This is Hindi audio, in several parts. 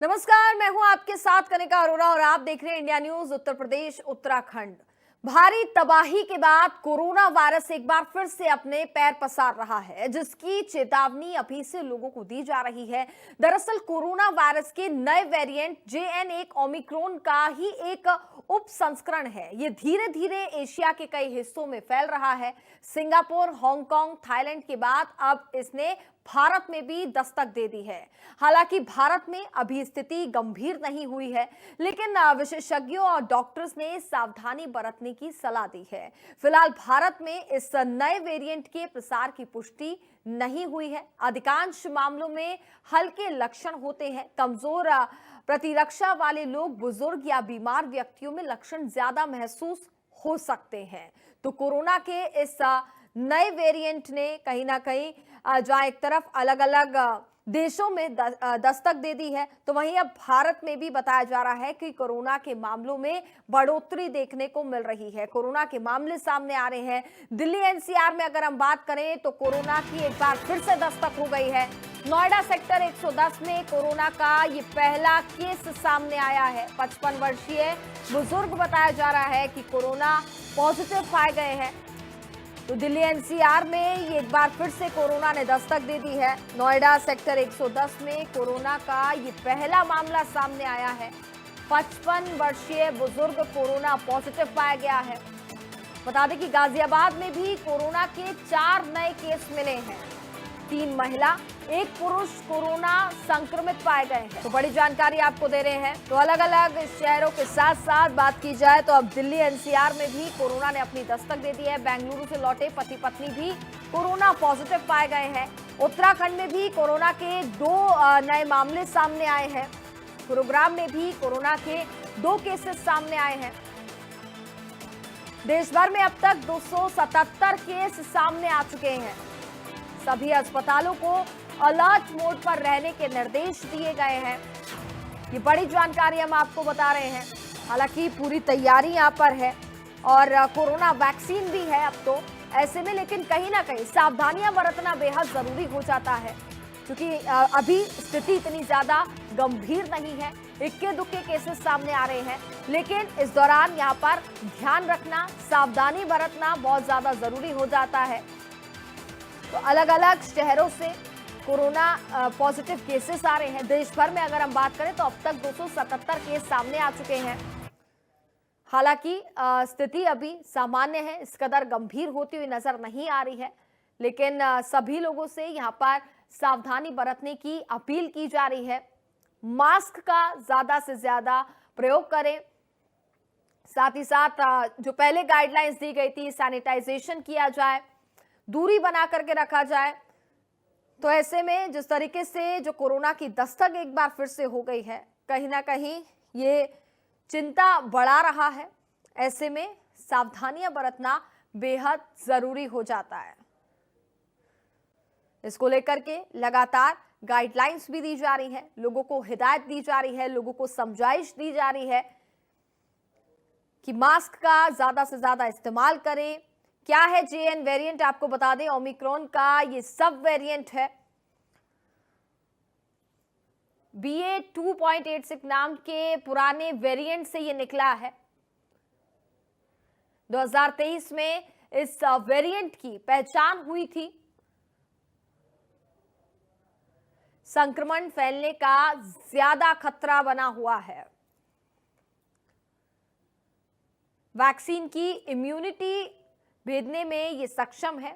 नमस्कार, मैं हूं आपके साथ कनिका अरोरा और आप देख रहे हैं इंडिया न्यूज उत्तर प्रदेश उत्तराखंड। भारी तबाही के बाद कोरोना वायरस एक बार फिर से अपने पैर पसार रहा है, जिसकी चेतावनी अभी से लोगों को दी जा रही है। दरअसल कोरोना वायरस के नए वेरिएंट JN1 ओमिक्रॉन का ही एक उप संस्करण है। ये धीरे धीरे एशिया के कई हिस्सों में फैल रहा है। सिंगापुर, हांगकांग, थाईलैंड के बाद अब इसने भारत में भी दस्तक दे दी है। हालांकि भारत में अभी स्थिति गंभीर नहीं हुई है, लेकिन विशेषज्ञों और डॉक्टर्स ने सावधानी बरतने की सलाह दी है। फिलहाल भारत में इस नए वेरिएंट के प्रसार की पुष्टि नहीं हुई है। अधिकांश मामलों में हल्के लक्षण होते हैं। कमजोर प्रतिरक्षा वाले लोग, बुजुर्ग या बीमार व्यक्तियों में लक्षण ज्यादा महसूस हो सकते हैं। तो कोरोना के इस नए वेरिएंट ने कहीं ना कहीं जहां एक तरफ अलग अलग देशों में दस्तक दे दी है, तो वहीं अब भारत में भी बताया जा रहा है कि कोरोना के मामलों में बढ़ोतरी देखने को मिल रही है। कोरोना के मामले सामने आ रहे हैं। दिल्ली NCR में अगर हम बात करें तो कोरोना की एक बार फिर से दस्तक हो गई है। नोएडा सेक्टर 110 में कोरोना का ये पहला केस सामने आया है। 55 वर्षीय बुजुर्ग बताया जा रहा है कि कोरोना पॉजिटिव पाए गए हैं। तो दिल्ली NCR में ये एक बार फिर से कोरोना ने दस्तक दे दी है। नोएडा सेक्टर 110 में कोरोना का ये पहला मामला सामने आया है। 55 वर्षीय बुजुर्ग कोरोना पॉजिटिव पाया गया है। बता दें कि गाजियाबाद में भी कोरोना के 4 नए केस मिले हैं। 3 महिला, 1 पुरुष कोरोना संक्रमित पाए गए हैं। तो बड़ी जानकारी आपको दे रहे हैं। तो अलग अलग शहरों के साथ साथ बात की जाए तो अब दिल्ली NCR में भी कोरोना ने अपनी दस्तक दे दी है। बेंगलुरु से लौटे पति पत्नी भी कोरोना पॉजिटिव पाए गए हैं। उत्तराखंड में भी कोरोना के 2 नए मामले सामने आए हैं। गुरुग्राम में भी कोरोना के 2 केसेस सामने आए हैं। देश भर में अब तक 277 केस सामने आ चुके हैं। सभी अस्पतालों को अलर्ट मोड पर रहने के निर्देश दिए गए हैं। ये बड़ी जानकारी हम आपको बता रहे हैं। हालांकि पूरी तैयारी यहां पर है और कोरोना वैक्सीन भी है अब तो ऐसे में, लेकिन कहीं ना कहीं सावधानियां बरतना बेहद जरूरी हो जाता है, क्योंकि अभी स्थिति इतनी ज्यादा गंभीर नहीं है। इक्के दुक्के केसेस सामने आ रहे हैं, लेकिन इस दौरान यहाँ पर ध्यान रखना, सावधानी बरतना बहुत ज्यादा जरूरी हो जाता है। तो अलग अलग शहरों से कोरोना पॉजिटिव केसेस आ रहे हैं। देश भर में अगर हम बात करें तो अब तक 277 केस सामने आ चुके हैं। हालांकि स्थिति अभी सामान्य है, इस कदर गंभीर होती हुई नजर नहीं आ रही है, लेकिन सभी लोगों से यहाँ पर सावधानी बरतने की अपील की जा रही है। मास्क का ज्यादा से ज्यादा प्रयोग करें। साथ ही साथ जो पहले गाइडलाइंस दी गई थी, सैनिटाइजेशन किया जाए, दूरी बना करके रखा जाए। तो ऐसे में जिस तरीके से जो कोरोना की दस्तक एक बार फिर से हो गई है, कहीं ना कहीं ये चिंता बढ़ा रहा है। ऐसे में सावधानियां बरतना बेहद जरूरी हो जाता है। इसको लेकर के लगातार गाइडलाइंस भी दी जा रही है, लोगों को हिदायत दी जा रही है, लोगों को समझाइश दी जा रही है कि मास्क का ज्यादा से ज्यादा इस्तेमाल करें। क्या है JN वेरिएंट, आपको बता दें ओमिक्रॉन का ये सब वेरिएंट है। BA.2.86 नाम के पुराने वेरिएंट से ये निकला है। 2023 में इस वेरिएंट की पहचान हुई थी। संक्रमण फैलने का ज्यादा खतरा बना हुआ है। वैक्सीन की इम्यूनिटी भेदने में ये सक्षम है।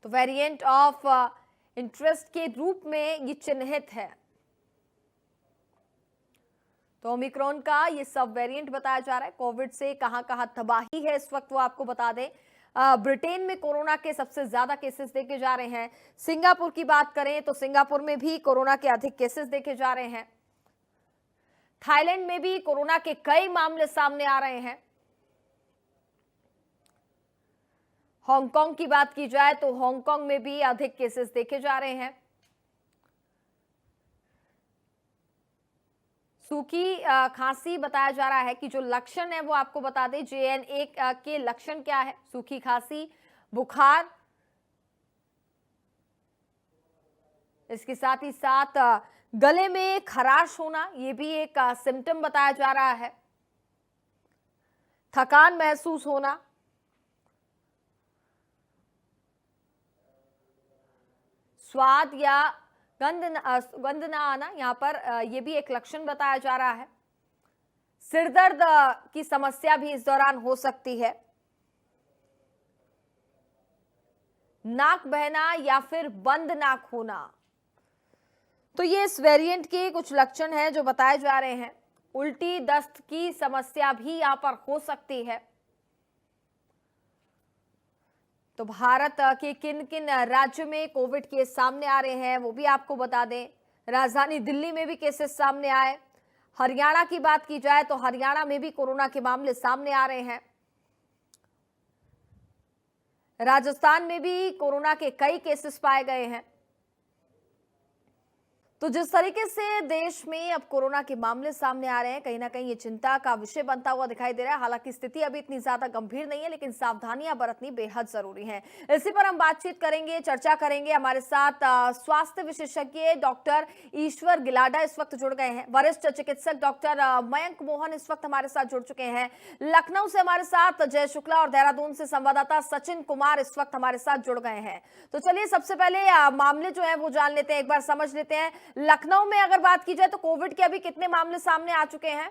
तो वेरिएंट ऑफ इंटरेस्ट के रूप में ये चिन्हित है। तो ओमिक्रॉन का ये सब वेरिएंट बताया जा रहा है। कोविड से कहां कहां तबाही है इस वक्त वो आपको बता दें। ब्रिटेन में कोरोना के सबसे ज्यादा केसेस देखे जा रहे हैं। सिंगापुर की बात करें तो सिंगापुर में भी कोरोना के अधिक केसेस देखे जा रहे हैं। थाईलैंड में भी कोरोना के कई मामले सामने आ रहे हैं। हांगकांग की बात की जाए तो हांगकांग में भी अधिक केसेस देखे जा रहे हैं। सूखी खांसी बताया जा रहा है कि जो लक्षण है वो आपको बता दें। JN1 के लक्षण क्या है? सूखी खांसी, बुखार, इसके साथ ही साथ गले में खराश होना, ये भी एक सिम्टम बताया जा रहा है। थकान महसूस होना, स्वाद या गंध ना आना, यहाँ पर ये भी एक लक्षण बताया जा रहा है। सिर दर्द की समस्या भी इस दौरान हो सकती है। नाक बहना या फिर बंद नाक होना, तो ये इस वेरिएंट के कुछ लक्षण हैं जो बताए जा रहे हैं। उल्टी दस्त की समस्या भी यहां पर हो सकती है। तो भारत के किन किन राज्यों में कोविड केस सामने आ रहे हैं वो भी आपको बता दें। राजधानी दिल्ली में भी केसेस सामने आए। हरियाणा की बात की जाए तो हरियाणा में भी कोरोना के मामले सामने आ रहे हैं। राजस्थान में भी कोरोना के कई केसेस पाए गए हैं। तो जिस तरीके से देश में अब कोरोना के मामले सामने आ रहे हैं, कहीं ना कहीं ये चिंता का विषय बनता हुआ दिखाई दे रहा है। हालांकि स्थिति अभी इतनी ज्यादा गंभीर नहीं है, लेकिन सावधानियां बरतनी बेहद जरूरी है। इसी पर हम बातचीत करेंगे, चर्चा करेंगे। हमारे साथ स्वास्थ्य विशेषज्ञ डॉक्टर ईश्वर गिलाडा इस वक्त जुड़ गए हैं। वरिष्ठ चिकित्सक डॉक्टर मयंक मोहन इस वक्त हमारे साथ जुड़ चुके हैं। लखनऊ से हमारे साथ जय शुक्ला और देहरादून से संवाददाता सचिन कुमार इस वक्त हमारे साथ जुड़ गए हैं। तो चलिए सबसे पहले मामले जो है वो जान लेते हैं, एक बार समझ लेते हैं। लखनऊ में अगर बात की जाए तो कोविड के अभी कितने मामले सामने आ चुके हैं?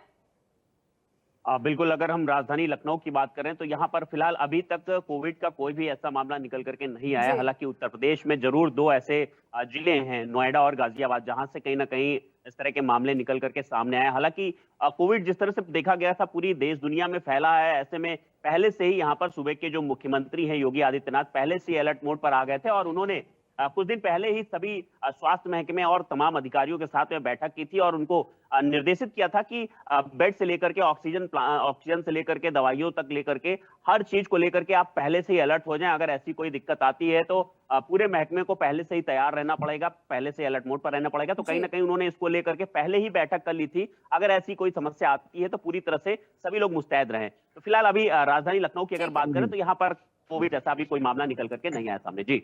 बिल्कुल, अगर हम राजधानी लखनऊ की बात करें तो यहाँ पर फिलहाल अभी तक कोविड का कोई भी ऐसा मामला निकल करके नहीं आया। हालांकि उत्तर प्रदेश में जरूर दो ऐसे जिले हैं, नोएडा और गाजियाबाद, जहां से कहीं ना कहीं इस तरह के मामले निकल करके सामने आए। हालांकि कोविड जिस तरह से देखा गया था पूरी देश दुनिया में फैला है, ऐसे में पहले से ही यहाँ पर सूबे के जो मुख्यमंत्री हैं योगी आदित्यनाथ पहले से अलर्ट मोड पर आ गए थे और उन्होंने कुछ दिन पहले ही सभी स्वास्थ्य महकमे और तमाम अधिकारियों के साथ में बैठक की थी और उनको निर्देशित किया था कि बेड से लेकर के ऑक्सीजन से लेकर के दवाइयों तक लेकर के हर चीज को लेकर के आप पहले से ही अलर्ट हो जाएं। अगर ऐसी कोई दिक्कत आती है तो पूरे महकमे को पहले से ही तैयार रहना पड़ेगा, पहले से अलर्ट मोड पर रहना पड़ेगा। तो कहीं ना कहीं उन्होंने इसको लेकर के पहले ही बैठक कर ली थी। अगर ऐसी कोई समस्या आती है तो पूरी तरह से सभी लोग मुस्तैद रहें। तो फिलहाल अभी राजधानी लखनऊ की अगर बात करें तो यहाँ पर कोविड ऐसा भी कोई मामला निकल करके नहीं आया सामने। जी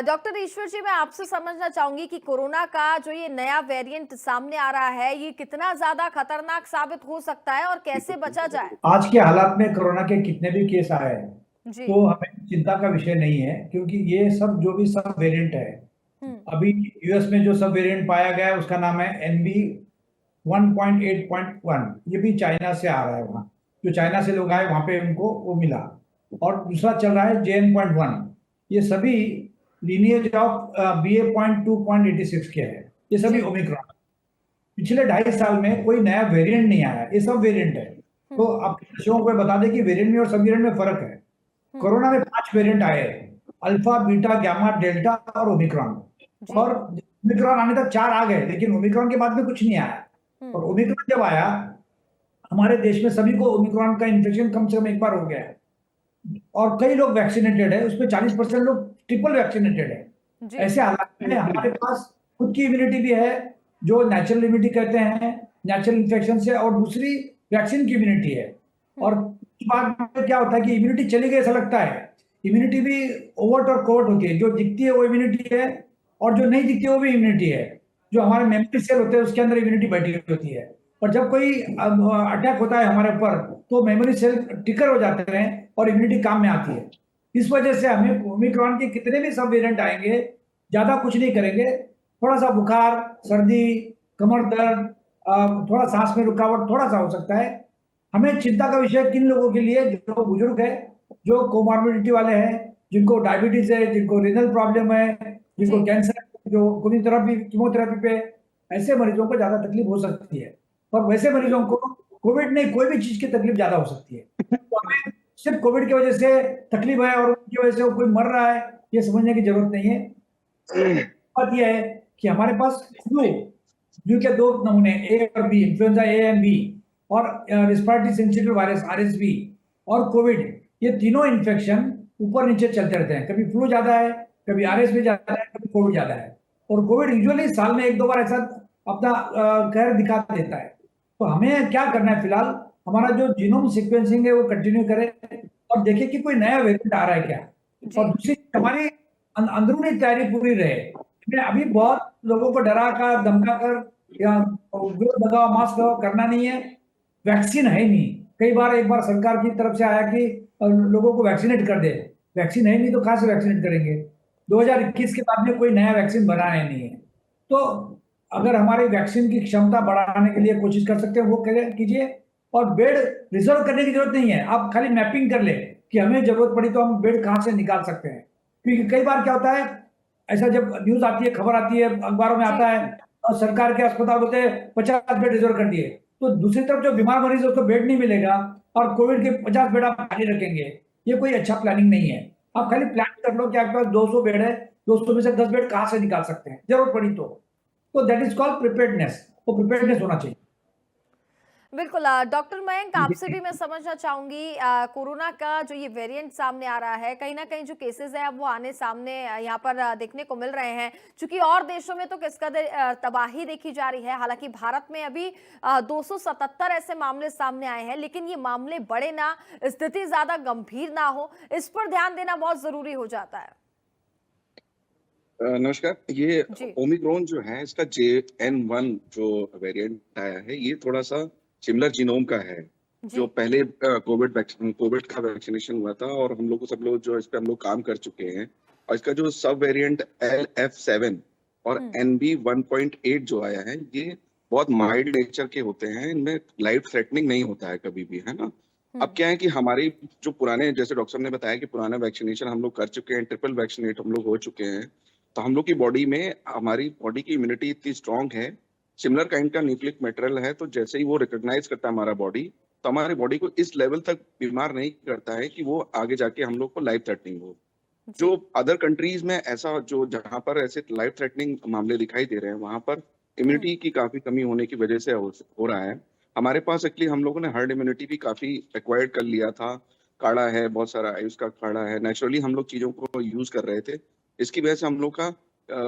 डॉक्टर ईश्वर जी, मैं आपसे समझना चाहूंगी कि कोरोना का जो ये नया वेरिएंट सामने आ रहा है ये कितना ज्यादा खतरनाक साबित हो सकता है और कैसे बचा जाए? आज के हालात में कोरोना के कितने भी केस आए तो हमें चिंता का विषय नहीं है, क्योंकि ये सब जो भी सब वेरिएंट है, अभी यूएस में जो सब वेरिएंट पाया गया है उसका नाम है NB 1.8.1। ये भी चाइना से आ रहा है। वहाँ जो चाइना से लोग आए वहां पे उनको वो मिला। और दूसरा चल रहा है JN.1। ये सभी लीनिएज ऑफ BA.2.86 के है। ये सभी ओमिक्रॉन। पिछले 2.5 साल में कोई नया वेरिएंट नहीं आया, ये सब वेरिएंट है। तो आप दर्शकों को बता दें कि वेरिएंट में और सब वेरिएंट में फर्क है। कोरोना में 5 वेरिएंट आए, अल्फा, बीटा, गामा, डेल्टा और ओमिक्रॉन। और ओमिक्रॉन आने तक 4 आ गए, लेकिन ओमिक्रॉन के बाद में कुछ नहीं आया। और ओमिक्रॉन जब आया हमारे देश में सभी को ओमिक्रॉन का इन्फेक्शन कम से कम एक बार हो गया है और कई लोग वैक्सीनेटेड है, उसमें 40% लोग ट्रिपल वैक्सीनेटेड है। ऐसे हालात में हमारे पास खुद की इम्यूनिटी भी है जो नेचुरल इम्यूनिटी कहते हैं, नेचुरल इन्फेक्शन से, और दूसरी वैक्सीन की इम्यूनिटी है। और बाद में क्या होता है कि इम्यूनिटी चली गई ऐसा लगता है। इम्यूनिटी भी ओवर्ट और कोवर्ट होती है, जो दिखती है वो इम्यूनिटी है और जो नहीं दिखती है वो भी इम्यूनिटी है। जो हमारे मेमोरी सेल होते हैं उसके अंदर इम्यूनिटी बैठी होती है, और जब कोई अटैक होता है हमारे ऊपर तो मेमोरी सेल ट्रिगर हो जाते हैं और इम्यूनिटी काम में आती है। इस वजह से हमें ओमिक्रॉन के कितने भी सब वेरिएंट आएंगे ज्यादा कुछ नहीं करेंगे। थोड़ा सा बुखार, सर्दी, कमर दर्द, थोड़ा सांस में रुकावट थोड़ा सा हो सकता है। हमें चिंता का विषय किन लोगों के लिए, जो बुजुर्ग है, जो कोमॉर्बिडिटी वाले हैं, जिनको डायबिटीज है, जिनको रीनल प्रॉब्लम है, जिनको कैंसर, जो कीमोथेरेपी पे, ऐसे मरीजों को ज्यादा तकलीफ हो सकती है। और वैसे मरीजों को कोविड नहीं कोई भी चीज की तकलीफ ज्यादा हो सकती है। तो हमें सिर्फ कोविड की वजह से तकलीफ है और उनकी वजह से कोई मर रहा है ये समझने की जरूरत नहीं है। बात यह है कि हमारे पास फ्लू के 2 नमूने, ए और B, influenza A and B, और रेस्पिरेटरी सिंसिटिव वायरस RSV और कोविड, ये तीनों इन्फेक्शन ऊपर नीचे चलते रहते हैं। कभी फ्लू ज्यादा है, कभी RSV ज्यादा है, कभी कोविड ज्यादा है। और कोविड यूजुअली साल में 1-2 बार ऐसा अपना कहर दिखा देता है। तो हमें क्या करना है, फिलहाल हमारा जो जीनोम सीक्वेंसिंग है वो कंटिन्यू करें और देखें कि कोई नया वेरिएंट आ रहा है क्या। और दूसरी हमारी अंदरूनी तैयारी पूरी रहे। इसमें अभी बहुत लोगों को डरा कर धमका कर या विरोध लगाओ मास्क लगाओ करना नहीं है। वैक्सीन है ही नहीं। कई बार एक बार सरकार की तरफ से आया कि लोगों को वैक्सीनेट कर दे। वैक्सीन है ही नहीं तो कहाँ से वैक्सीनेट करेंगे। 2021 के बाद में कोई नया वैक्सीन बनाया नहीं है। तो अगर हमारी वैक्सीन की क्षमता बढ़ाने के लिए कोशिश कर सकते हैं वो कीजिए। और बेड रिजर्व करने की जरूरत नहीं है। आप खाली मैपिंग कर ले कि हमें जरूरत पड़ी तो हम बेड कहाँ से निकाल सकते हैं। क्योंकि कई बार क्या होता है, ऐसा जब न्यूज आती है, खबर आती है, अखबारों में आता है और सरकार के अस्पताल होते हैं 50 बेड रिजर्व कर दिए, तो दूसरी तरफ जो बीमार मरीज है उसको बेड नहीं मिलेगा और कोविड के 50 बेड आप खाली रखेंगे। ये कोई अच्छा प्लानिंग नहीं है। आप खाली प्लान कर लो कि आपके पास 200 बेड है, 200 में से 10 बेड कहाँ से निकाल सकते हैं जरूरत पड़ी तो दैट इज कॉल्ड प्रिपेयर्डनेस। वो प्रिपेयर्डनेस होना चाहिए। बिल्कुल। डॉक्टर मयंक, आपसे भी मैं समझना चाहूंगी, कोरोना का जो ये वेरिएंट सामने आ रहा है, कहीं ना कहीं जो केसेस है अब वो आने सामने यहाँ पर देखने को मिल रहे हैं। चूंकि और देशों में तो किस कदर तबाही देखी जा रही है, हालांकि भारत में अभी 277 ऐसे मामले सामने आए हैं, लेकिन ये मामले बढ़े ना, स्थिति ज्यादा गंभीर ना हो, इस पर ध्यान देना बहुत जरूरी हो जाता है। नमस्कार। ये जी ओमिक्रॉन जो है इसका JN1 जो वेरिएंट आया है ये थोड़ा सा सिमिलर जीनोम का है। जो जी पहले कोविड का वैक्सीनेशन हुआ था और हम लोग को सब लोग जो इस पे हम लोग काम कर चुके हैं। और इसका जो सब वेरिएंट LF7 और हम्म NB1.8 जो आया है ये बहुत माइल्ड नेचर के होते हैं। इनमें लाइफ थ्रेटनिंग नहीं होता है कभी भी, है ना। अब क्या है कि हमारी जो पुराने, जैसे डॉक्टर साहब ने बताया कि पुराना वैक्सीनेशन हम लोग कर चुके हैं, ट्रिपल वैक्सीनेट हम लोग हो चुके हैं। तो हम लोग की बॉडी में, हमारी बॉडी की इम्यूनिटी इतनी स्ट्रांग है, सिमिलर काइंड का न्यूक्लिक मटेरियल है, तो जैसे ही वो रिकॉग्नाइज करता है हमारा बॉडी, तो हमारी बॉडी को इस लेवल तक बीमार नहीं करता है कि वो आगे जाके हम लोग को लाइफ थ्रेटनिंग हो। जो जी अदर कंट्रीज में ऐसा, जो जहां पर ऐसे लाइफ थ्रेटनिंग मामले दिखाई दे रहे हैं, वहां पर इम्यूनिटी की काफी कमी होने की वजह से हो रहा है। हमारे पास एक्चुअली हम लोगों ने हर्ड इम्यूनिटी भी काफी एक्वायर्ड कर लिया था। काढ़ा है, बहुत सारा आयुष का काढ़ा है, नेचुरली हम लोग चीजों को यूज कर रहे थे। इसकी वजह से हम लोग का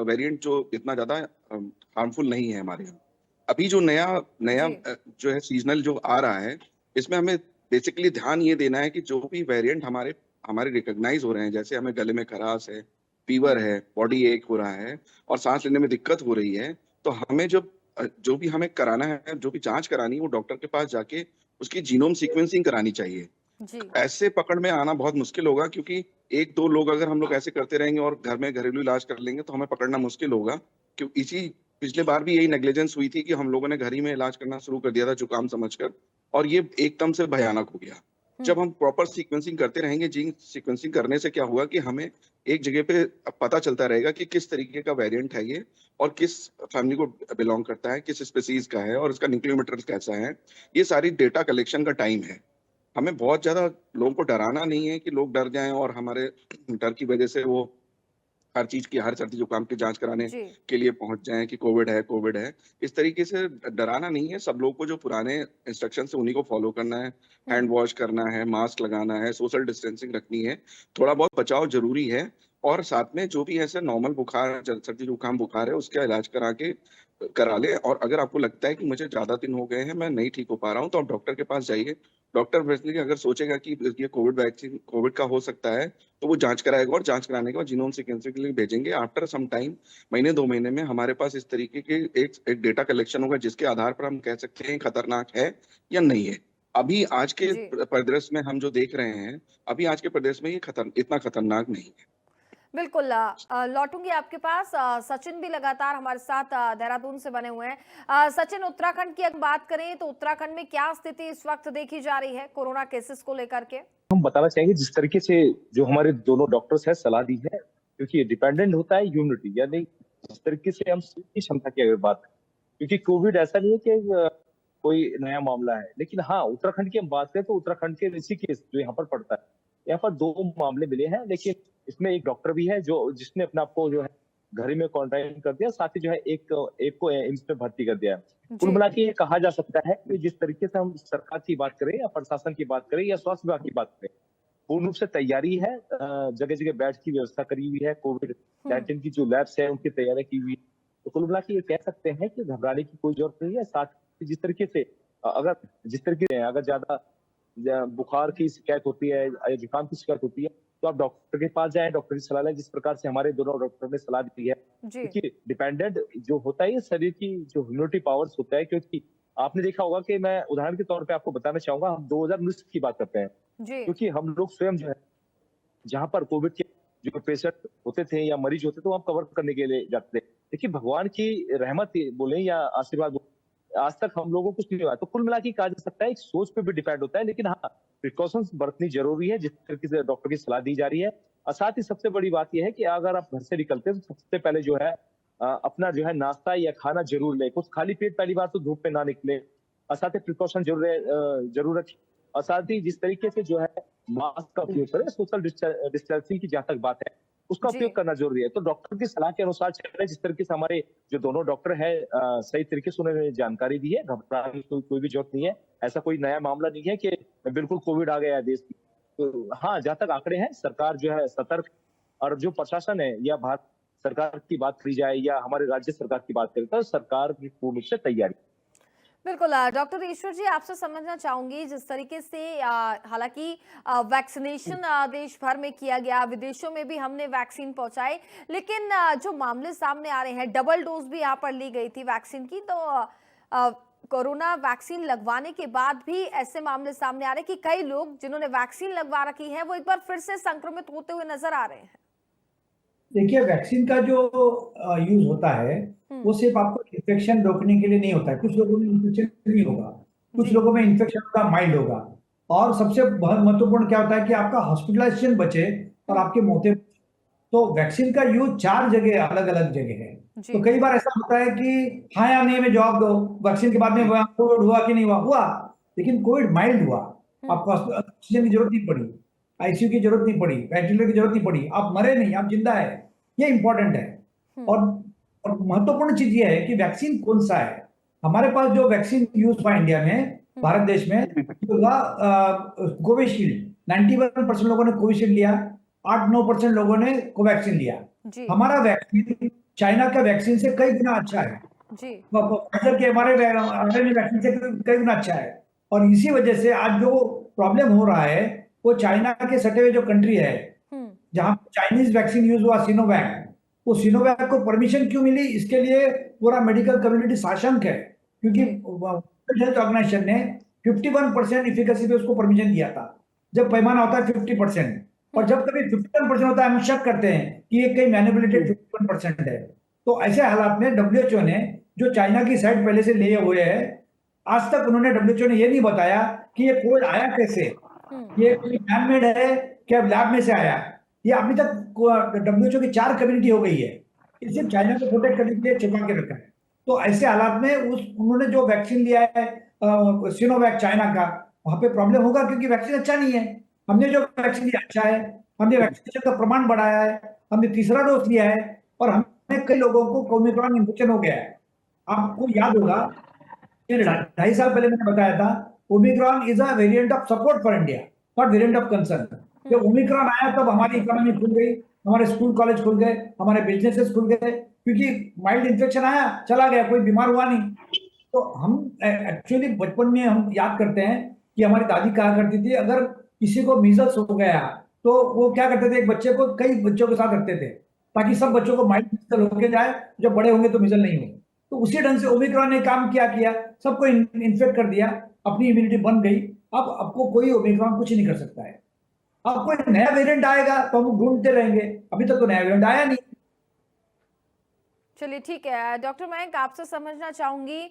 वेरिएंट जो इतना ज्यादा हार्मफुल नहीं है हमारे यहाँ। अभी जो नया नया जी जो है सीजनल जो आ रहा है, इसमें हमें बेसिकली ध्यान ये देना है कि जो भी वेरिएंट हमारे हमारे रिकॉग्नाइज हो रहे हैं, जैसे हमें गले में खराश है, फीवर है, बॉडी एक हो रहा है और सांस लेने में दिक्कत हो रही है, तो हमें जो भी हमें कराना है, जो भी जांच करानी है, वो डॉक्टर के पास जाके उसकी जीनोम सीक्वेंसिंग करानी चाहिए। जी ऐसे पकड़ में आना बहुत मुश्किल होगा, क्योंकि एक दो लोग अगर हम लोग ऐसे करते रहेंगे और घर में घरेलू इलाज कर लेंगे तो हमें पकड़ना मुश्किल होगा। क्यों, इसी पिछले बार भी यही नेग्लिजेंस हुई थी कि हम लोगों ने घर ही में इलाज करना शुरू कर दिया था जुकाम समझकर, और ये एकदम से भयानक हो गया। जब हम प्रॉपर सीक्वेंसिंग करते रहेंगे, जीन सीक्वेंसिंग करने से क्या हुआ कि हमें एक जगह पे पता चलता रहेगा कि किस तरीके का वेरिएंट है ये, और किस फैमिली को बिलोंग करता है, किस स्पेसीज का है, और इसका न्यूक्लियर मटेरियल कैसा है। ये सारी डेटा कलेक्शन का टाइम है। हमें बहुत ज्यादा लोगों को डराना नहीं है कि लोग डर जाएं और हमारे डर की वजह से वो हर चीज की, हर सर्दी जुकाम की जांच कराने जी के लिए पहुंच जाएं कि कोविड है, कोविड है। इस तरीके से डराना नहीं है। सब लोगों को जो पुराने इंस्ट्रक्शन है उन्हीं को फॉलो करना है। हैंड वॉश करना है, मास्क लगाना है, सोशल डिस्टेंसिंग रखनी है, थोड़ा बहुत बचाव जरूरी है। और साथ में जो भी ऐसे नॉर्मल बुखार, सर्दी जुकाम बुखार है, उसका इलाज करा ले। और अगर आपको लगता है कि मुझे ज्यादा दिन हो गए हैं, मैं नहीं ठीक हो पा रहा हूँ, तो आप डॉक्टर के पास जाइए। डॉक्टर बेसिकली अगर सोचेगा कि ये कोविड वैक्सीन कोविड का हो सकता है, तो वो जांच कराएगा, और जांच कराने के बाद जीनोम सीक्वेंसिंग के लिए भेजेंगे। आफ्टर सम टाइम, महीने 2 महीने में हमारे पास इस तरीके के एक डेटा कलेक्शन होगा, जिसके आधार पर हम कह सकते हैं खतरनाक है या नहीं है। अभी आज के जी परिदृश्य में हम जो देख रहे हैं, अभी आज के परिदृश्य में ये इतना खतरनाक नहीं है। बिल्कुल। लौटूंगी आपके पास। सचिन भी लगातार हमारे साथ देहरादून से बने हुए हैं। सचिन, उत्तराखंड की अगर बात करें तो उत्तराखंड में क्या स्थिति इस वक्त देखी जा रही है कोरोना केसेस को लेकर के? हम बताना चाहेंगे जिस तरीके से जो हमारे दोनों डॉक्टर्स हैं सलाह दी है, क्योंकि डिपेंडेंट होता है यूनिटी, यानी जिस तरीके से हम की क्षमता की अगर बात करें, क्योंकि कोविड ऐसा नहीं है कि कोई नया मामला है, लेकिन हाँ उत्तराखंड की हम बात करें तो उत्तराखंड के ऋषिकेश जो यहाँ पर पड़ता है, यहाँ पर 2 मामले मिले हैं, लेकिन इसमें एक डॉक्टर भी है जो जिसने अपने आप को जो है घर ही में क्वारंटाइन कर दिया, साथ ही जो है एक को एम्स में भर्ती कर दिया है। कुल जी मिला के ये कहा जा सकता है कि जिस तरीके से हम सरकार की बात करें या प्रशासन की बात करें या स्वास्थ्य विभाग की बात करें, पूर्ण रूप से तैयारी है। जगह जगह बेड की व्यवस्था करी हुई है, कोविड 19 की जो लैब्स है उनकी तैयारी की हुई है। तो कुल मिला के ये कह सकते हैं कि घबराने की कोई जरूरत नहीं है। साथ ही जिस तरीके से अगर ज्यादा बुखार की शिकायत होती है या जुकाम की शिकायत होती है, तो आप डॉक्टर के पास जाएं, डॉक्टर की सलाह लें, जिस प्रकार से हमारे दोनों डॉक्टर ने सलाह दी है। जी क्योंकि डिपेंडेंट जो होता है, ये शरीर की जो इम्यूनिटी पावर्स होता है, क्योंकि आपने देखा होगा कि मैं उदाहरण के तौर पे आपको बताना चाहूंगा, हम 2019 की बात करते हैं, जी क्योंकि हम लोग स्वयं जो है, जहां पर कोविड के जो पेशेंट होते थे या मरीज होते थे, वो हम कवर करने के लिए जाते थे। देखिए, भगवान की रहमत बोले या आशीर्वाद बोले, आज तक हम लोगों को कुछ नहीं हुआ। तो कुल मिला के कहा जा सकता है, एक सोच पे भी डिपेंड होता है, लेकिन हाँ, प्रिकॉशंस बरतनी जरूरी है, जिस तरीके से डॉक्टर की सलाह दी जा रही है। और साथ ही सबसे बड़ी बात यह है कि अगर आप घर से निकलते हैं तो सबसे पहले जो है अपना जो है नाश्ता या खाना जरूर लें। कुछ खाली पेट पहली बार तो धूप में ना निकले, और साथ ही प्रिकॉशन जरूर रखें। और साथ ही जिस तरीके से जो है मास्क का उपयोग करें, सोशल डिस्टेंसिंग की जहां तक बात है, उसका जी उपयोग करना जरूरी है। तो डॉक्टर की सलाह के अनुसार चल रहे हैं, जिस तरीके से हमारे जो दोनों डॉक्टर है सही तरीके से उन्होंने जानकारी दी है। घबराने की कोई भी जरूरत नहीं है। ऐसा कोई नया मामला नहीं है कि बिल्कुल कोविड आ गया है देश में। तो हाँ, जहां तक आंकड़े हैं, सरकार जो है सतर्क, और जो प्रशासन है या भारत सरकार की बात करी जाए या हमारे राज्य सरकार की बात करें, तो सरकार की पूर्ण रूप से तैयारी। बिल्कुल डॉक्टर ईश्वर जी, आपसे समझना चाहूंगी, जिस तरीके से हालांकि वैक्सीनेशन देश भर में किया गया, विदेशों में भी हमने वैक्सीन पहुंचाए, लेकिन जो मामले सामने आ रहे हैं, डबल डोज भी यहाँ पर ली गई थी वैक्सीन की, तो कोरोना वैक्सीन लगवाने के बाद भी ऐसे मामले सामने आ रहे हैं कि कई लोग जिन्होंने वैक्सीन लगवा रखी है वो एक बार फिर से संक्रमित होते हुए नजर आ रहे हैं। देखिए, वैक्सीन का जो यूज होता है वो सिर्फ आपको इन्फेक्शन रोकने के लिए नहीं होता है। कुछ लोगों में इन्फेक्शन नहीं होगा, कुछ जी लोगों में इन्फेक्शन होगा, माइल्ड होगा। और सबसे बहुत महत्वपूर्ण क्या होता है कि आपका हॉस्पिटलाइजेशन बचे और आपके मौतें। तो वैक्सीन का यूज 4 जगह अलग अलग जगह है। जी तो कई बार ऐसा होता है कि हाँ या नहीं में जवाब दो, वैक्सीन के बाद में कोविड हुआ कि नहीं हुआ, हुआ, लेकिन कोविड माइल्ड हुआ, आपको ऑक्सीजन की जरूरत नहीं पड़ी, आईसीयू की जरूरत नहीं पड़ी, वेंटिलेटर की जरूरत नहीं पड़ी, आप मरे नहीं, आप जिंदा है। ये इंपॉर्टेंट है। और महत्वपूर्ण चीज ये है कि वैक्सीन कौन सा है। हमारे पास जो वैक्सीन यूज हुआ इंडिया में, भारत देश में, हुआ कोविशील्ड। 91% लोगों ने कोविशील्ड लिया, 8-9% लोगों ने कोवैक्सीन लिया। जी हमारा वैक्सीन चाइना का वैक्सीन से कई गुना अच्छा है, जी फाइजर के हमारे वैक्सीन से कई गुना अच्छा है। और इसी वजह से आज जो प्रॉब्लम हो रहा है वो चाइना के सटे हुए जो कंट्री है, जहां चाइनीज वैक्सीन यूज हुआ सिनोवैक, वो सिनोवैक को परमिशन क्यों मिली, इसके लिए पूरा मेडिकल कम्युनिटी साशंक है। क्योंकि वर्ल्ड हेल्थ ऑर्गेनाइजेशन ने 51% इफिकेसी पे उसको परमिशन दिया था, जब पैमाना होता है 50%। और जब कभी 51% होता है, हम शक करते हैं कि ये कहीं मैनिपुलेटेड 51% है। तो ऐसे हालात में डब्ल्यूएचओ ने, जो चाइना की साइड पहले से लिए हुए है, आज तक उन्होंने, डब्ल्यूएचओ ने ये नहीं बताया कि ये कोविड आया कैसे, ये कोई मैन मेड है क्या, लैब में से आया। ये अभी तक डब्ल्यूएचओ की 4 कम्युनिटी हो गई है, ये सिर्फ चाइना को प्रोटेक्ट करने के लिए छिपा के रखा है। तो ऐसे हालात में उन्होंने जो वैक्सीन लिया है सिनोवैक चाइना का, वहां पे प्रॉब्लम होगा, क्योंकि वैक्सीन अच्छा नहीं है। हमने जो वैक्सीन लिया अच्छा है, हमने वैक्सीनेशन का प्रमाण बढ़ाया है, हमने तीसरा डोज लिया है, और हमें कई लोगों को ओमिक्रॉन इन्फेक्शन हो गया है। आपको याद होगा, 2.5 साल पहले मैंने बताया था, Omicron is a variant of support for India, not variant of concern. जब ओमिक्रॉन आया तब हमारी इकोनॉमी खुल गई, हमारे स्कूल कॉलेज खुल गए, हमारे बिजनेसेस खुल गए, क्योंकि माइल्ड इन्फेक्शन आया, चला गया, कोई बीमार हुआ नहीं। तो हम एक्चुअली बचपन में हम याद करते हैं कि हमारी दादी कहा करती थी, अगर किसी को मीजल्स हो गया तो वो क्या करते थे, एक बच्चे को कई बच्चों के साथ रखते थे, ताकि सब बच्चों को माइल्ड मीजल होके जाए, जब बड़े होंगे तो मीजल नहीं हो। तो उसी ढंग से ओमिक्रॉन ने काम किया, सबको इन्फेक्ट कर दिया, अपनी इम्यूनिटी बन गई। अब आपको कोई ओमिक्रॉन कुछ नहीं कर सकता है। अब कोई नया वेरिएंट आएगा तो हम ढूंढते रहेंगे, अभी तक तो नया वेरिएंट आया नहीं। चलिए ठीक है डॉक्टर मयंक, आपसे समझना चाहूंगी,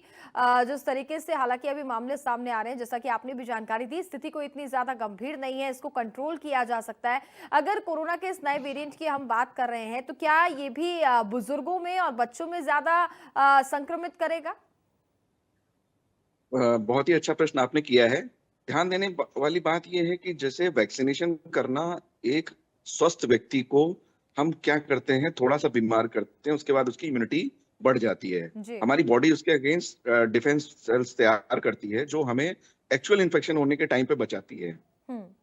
जिस तरीके से हालांकि अभी मामले सामने आ रहे हैं, जैसा कि आपने भी जानकारी दी, स्थिति कोई इतनी ज्यादा गंभीर नहीं है, इसको कंट्रोल किया जा सकता है। अगर कोरोना के इस नए वेरिएंट की हम बात कर रहे हैं, तो क्या ये भी बुजुर्गों में और बच्चों में ज्यादा संक्रमित करेगा? बहुत ही अच्छा प्रश्न आपने किया है। ध्यान देने वाली बात यह है कि जैसे वैक्सीनेशन करना, एक स्वस्थ व्यक्ति को हम क्या करते हैं, थोड़ा सा बीमार करते हैं, उसके बाद उसकी इम्यूनिटी बढ़ जाती है। जी हमारी बॉडी उसके अगेंस्ट डिफेंस सेल्स तैयार करती है, जो हमें एक्चुअल इन्फेक्शन होने के टाइम पे बचाती है।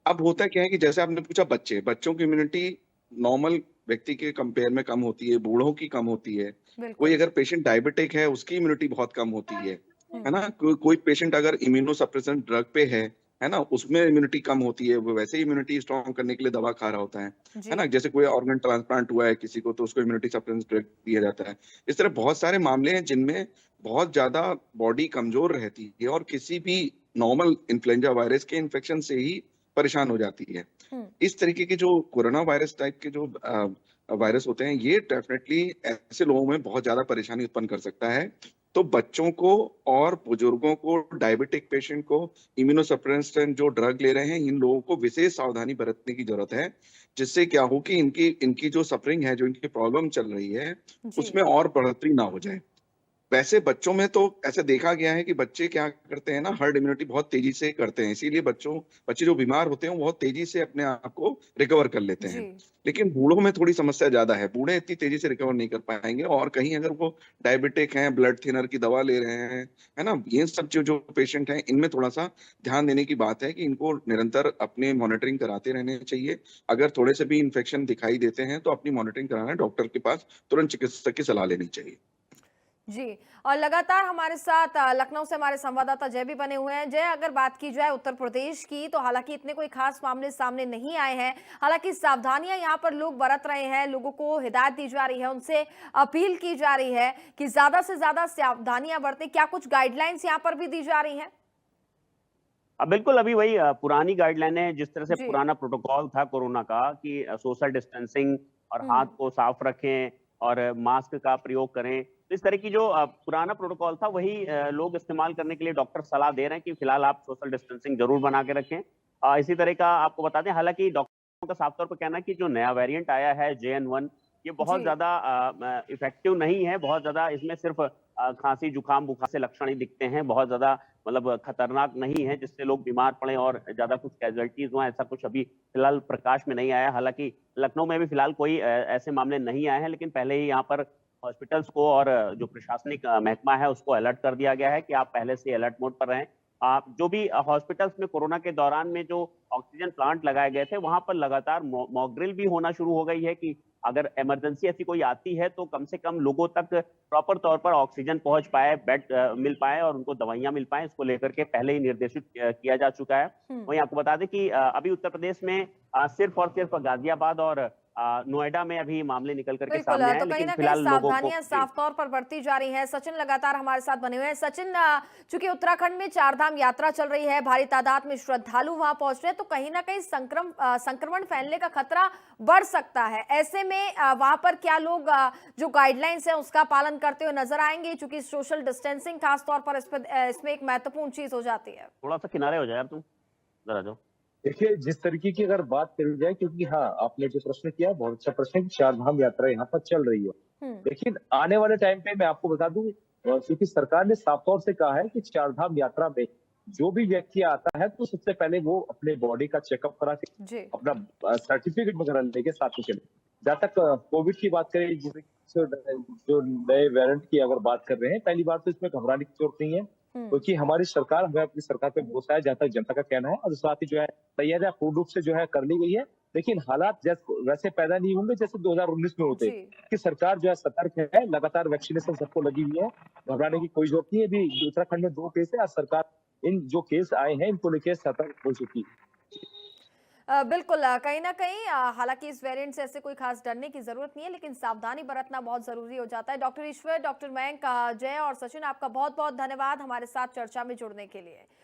अब होता क्या है कि जैसे आपने पूछा, बच्चों की इम्यूनिटी नॉर्मल व्यक्ति के कंपेयर में कम होती है, बूढ़ों की कम होती है। कोई अगर पेशेंट डायबिटिक है, उसकी इम्यूनिटी बहुत कम होती है ना। कोई पेशेंट अगर इम्यूनो सप्रेसेंट ड्रग पे है है ना, उसमें इम्यूनिटी कम होती है, वो वैसे ही इम्यूनिटी स्ट्रॉन्ग करने के लिए दवा खा रहा होता है जी। ना। जैसे कोई ऑर्गन ट्रांसप्लांट हुआ है किसी को, तो उसको इम्यूनिटी सप्लीमेंट दिया जाता है। इस तरह बहुत सारे मामले हैं जिनमें बहुत ज्यादा बॉडी कमजोर रहती है और किसी भी नॉर्मल इन्फ्लुएंजा वायरस के इन्फेक्शन से ही परेशान हो जाती है। हम्म। इस तरीके के जो कोरोना वायरस टाइप के जो वायरस होते हैं, ये डेफिनेटली ऐसे लोगों में बहुत ज्यादा परेशानी उत्पन्न कर सकता है। तो बच्चों को और बुजुर्गों को, डायबिटिक पेशेंट को, इम्यूनोसप्रेसेंट जो ड्रग ले रहे हैं, इन लोगों को विशेष सावधानी बरतने की जरूरत है, जिससे क्या हो कि इनकी इनकी जो सफरिंग है, जो इनकी प्रॉब्लम चल रही है, जी। उसमें और बढ़ोतरी ना हो जाए। वैसे बच्चों में तो ऐसे देखा गया है कि बच्चे क्या करते हैं ना, हर्ड इम्यूनिटी बहुत तेजी से करते हैं, इसीलिए बच्चे जो बीमार होते हैं वो बहुत तेजी से अपने आप को रिकवर कर लेते जी। हैं। लेकिन बूढ़ों में थोड़ी समस्या ज्यादा है, बूढ़े इतनी तेजी से रिकवर नहीं कर पाएंगे, और कहीं अगर वो डायबिटिक हैं, ब्लड थिनर की दवा ले रहे हैं, है ना, ये सब जो पेशेंट हैं, इनमें थोड़ा सा ध्यान देने की बात है कि इनको निरंतर अपने मॉनिटरिंग कराते रहने चाहिए। अगर थोड़े से भी इन्फेक्शन दिखाई देते हैं तो अपनी मॉनिटरिंग कराना, डॉक्टर के पास तुरंत चिकित्सक की सलाह लेनी चाहिए। जी। और लगातार हमारे साथ लखनऊ से हमारे संवाददाता जय भी बने हुए हैं। जय, अगर बात की जाए उत्तर प्रदेश की, तो हालांकि इतने कोई खास मामले सामने नहीं आए हैं। हालांकि सावधानियां यहां पर लोग बरत रहे हैं, लोगों को हिदायत दी जा रही है, उनसे अपील की जा रही है कि ज्यादा से ज्यादा सावधानियां बरतें। क्या कुछ गाइडलाइंस यहां पर भी दी जा रही हैं? बिल्कुल, अभी वही पुरानी गाइडलाइनें, जिस तरह से जी। पुराना प्रोटोकॉल था कोरोना का कि सोशल डिस्टेंसिंग और हाथ हम्म। को साफ रखें और मास्क का प्रयोग करें। तो इस तरह की जो पुराना प्रोटोकॉल था, वही लोग इस्तेमाल करने के लिए डॉक्टर सलाह दे रहे हैं कि फिलहाल आप सोशल डिस्टेंसिंग जरूर बना के रखें। इसी तरह का आपको बता दें, हालांकि डॉक्टरों का साफ तौर पर कहना है कि जो नया वेरिएंट आया है JN1, ये बहुत जी। ज्यादा इफेक्टिव नहीं है। बहुत ज्यादा इसमें सिर्फ खांसी, जुकाम, बुखार से लक्षण ही दिखते हैं, बहुत ज्यादा मतलब खतरनाक नहीं है जिससे लोग बीमार पड़े और ज्यादा कुछ कैजुअलिटीज हुआ, ऐसा कुछ अभी फिलहाल प्रकाश में नहीं आया। हालांकि लखनऊ में भी फिलहाल कोई ऐसे मामले नहीं आए हैं, लेकिन पहले ही यहाँ पर हॉस्पिटल्स को और जो प्रशासनिक महकमा है उसको अलर्ट कर दिया गया है कि आप पहले से अलर्ट मोड पर रहें। आप जो भी हॉस्पिटल्स में कोरोना के दौरान में जो ऑक्सीजन प्लांट लगाए गए थे, वहां पर लगातार मॉक ड्रिल भी होना शुरू हो गई है कि अगर इमरजेंसी ऐसी कोई आती है तो कम से कम लोगों तक प्रॉपर तौर पर ऑक्सीजन पहुंच पाए, बेड मिल पाए और उनको दवाइयां मिल पाए, इसको लेकर के पहले ही निर्देशित किया जा चुका है। वहीं आपको बता दें कि अभी उत्तर प्रदेश में सिर्फ और सिर्फ गाजियाबाद और नोएडा में अभी मामले निकल करके बिल्कुल। सामने आए, तो कहीं लेकिन ना कहीं फिलहाल लोगों को सावधानियां साफ तौर पर बरती जा रही हैं। सचिन लगातार हमारे साथ बने हुए हैं। सचिन, चूंकि उत्तराखंड में चारधाम यात्रा चल रही है, भारी तादाद में श्रद्धालु वहां पहुंच रहे हैं, तो कहीं ना कहीं संक्रमण फैलने का खतरा बढ़ सकता है। ऐसे में वहां पर क्या लोग जो गाइडलाइंस है उसका पालन करते हुए नजर आएंगे? चूंकि सोशल डिस्टेंसिंग खासतौर पर इसमें एक महत्वपूर्ण चीज हो जाती है। थोड़ा सा किनारे हो जाए यार, तुम जरा जाओ। देखिए, जिस तरीके की अगर बात करी जाए, क्योंकि हाँ, आपने जो प्रश्न किया बहुत अच्छा प्रश्न है कि चार धाम यात्रा यहाँ पर चल रही है। हम्म। लेकिन आने वाले टाइम पे मैं आपको बता दूं, क्योंकि सरकार ने साफ तौर से कहा है कि चार धाम यात्रा में जो भी व्यक्ति आता है तो सबसे पहले वो अपने बॉडी का चेकअप करा के जी। अपना सर्टिफिकेट वगैरह लेके साथ में चले। जहाँ तक कोविड की बात करें, जो नए वेरिएंट की अगर बात कर रहे हैं, पहली बात तो इसमें घबराने की जरूरत नहीं है, क्योंकि हमारी सरकार, हमें अपनी सरकार पे भरोसा है, जहाँ तक जनता का कहना है, और साथ ही जो है तैयारियां पूर्ण रूप से जो है कर ली गई है। लेकिन हालात वैसे पैदा नहीं होंगे जैसे 2019 में होते, कि सरकार जो है सतर्क है, लगातार वैक्सीनेशन सबको लगी हुई है, घबराने की कोई जरूरत नहीं है। अभी उत्तराखंड में 2 केस है, आज सरकार इन जो केस आए हैं इनको लेकर सतर्क हो चुकी है। बिल्कुल। कहीं ना कहीं हालांकि इस वेरिएंट से ऐसे कोई खास डरने की जरूरत नहीं है, लेकिन सावधानी बरतना बहुत जरूरी हो जाता है। डॉक्टर ईश्वर, डॉक्टर मयंक, जय और सचिन, आपका बहुत बहुत धन्यवाद हमारे साथ चर्चा में जुड़ने के लिए।